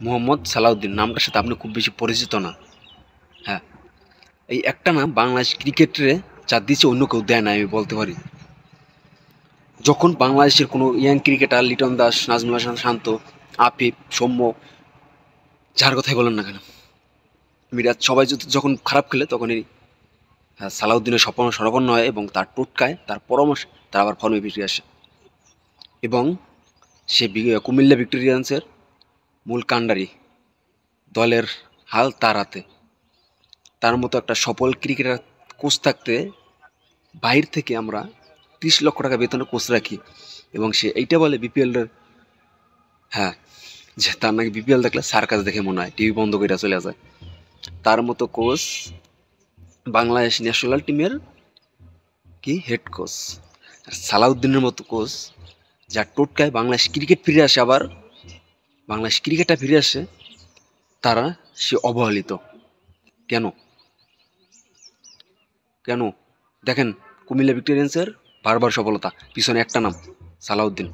মোহাম্মদ সালাউদ্দিন নামটার সাথে আপনি খুব বেশি পরিচিত না। হ্যাঁ, এই একটা নাম বাংলাদেশ ক্রিকেটে যা দিচ্ছে অন্য কেউ দেয় না, আমি বলতে পারি। যখন বাংলাদেশের কোনো ইয়াং ক্রিকেটার লিটন দাস, নাজমুল হাসান শান্ত, আফিফ, সৌম্য, যার কথাই বলেন না কেন, মিরাজ, সবাই যখন খারাপ খেলে তখনই সালাউদ্দিনের স্বনাপন্ন হয় এবং তার টোটকায়, তার পরামর্শ, তার আবার ফর্মে ফিরে আসে এবং সে কুমিল্লা ভিক্টোরিয়ান্সের মূল কাণ্ডারি, দলের হাল তার হাতে। তার মতো একটা সফল ক্রিকেটার কোচ থাকতে বাইর থেকে আমরা 30 লক্ষ টাকা বেতনে কোচ রাখি এবং সে এইটা বলে বিপিএলের, হ্যাঁ, যে তার নাকি বিপিএল দেখলে সার্কাস দেখে মনে হয়, টিভি বন্ধ করে চলে যায়। তার মতো কোচ বাংলাদেশ ন্যাশনাল টিমের কি হেড কোচ। আর সালাউদ্দিনের মতো কোচ যার টোটকায় বাংলাদেশ ক্রিকেট ফিরে আসে, আবার বাংলাদেশ ক্রিকেটটা ফিরে আসে, তারা সে অবহেলিত কেন? কেন দেখেন, কুমিল্লা ভিক্টোরিয়ান্সের বারবার সফলতা পিছনে একটা নাম, সালাউদ্দিন,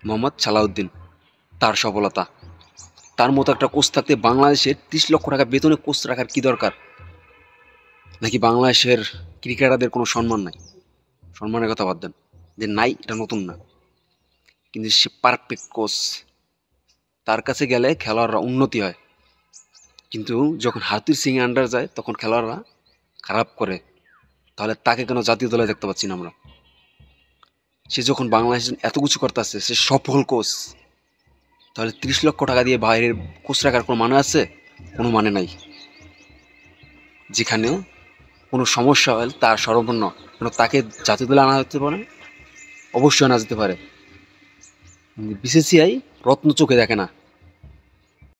মোহাম্মদ সালাউদ্দিন, তার সফলতা। তার মতো একটা কোচ থাকতে বাংলাদেশের 30 লক্ষ টাকা বেতনে কোচ রাখার কি দরকার? নাকি বাংলাদেশের ক্রিকেটারদের কোনো সম্মান নাই? সম্মানের কথা বাদ দেন, যে নাই এটা নতুন না, কিন্তু সে পারফেক্ট কোচ। তার কাছে গেলে খেলোয়াড়রা উন্নতি হয়, কিন্তু যখন হার্দিক সিং আন্ডার যায় তখন খেলোয়াড়রা খারাপ করে। তাহলে তাকে কেন জাতীয় দলে দেখতে পাচ্ছি না আমরা? সে যখন বাংলাদেশ এত কিছু করতেছে, সে সফল কোচ, তাহলে 30 লক্ষ টাকা দিয়ে বাইরের কোচ রাখার কোনো মানে আছে? কোনো মানে নাই। যেখানে কোনো সমস্যা হলে তার সর্বন্ন, কেন তাকে জাতীয় দলে আনা যেতে পারে? অবশ্যই আনা যেতে পারে। বিসিসিআই রত্ন চোখে দেখে না,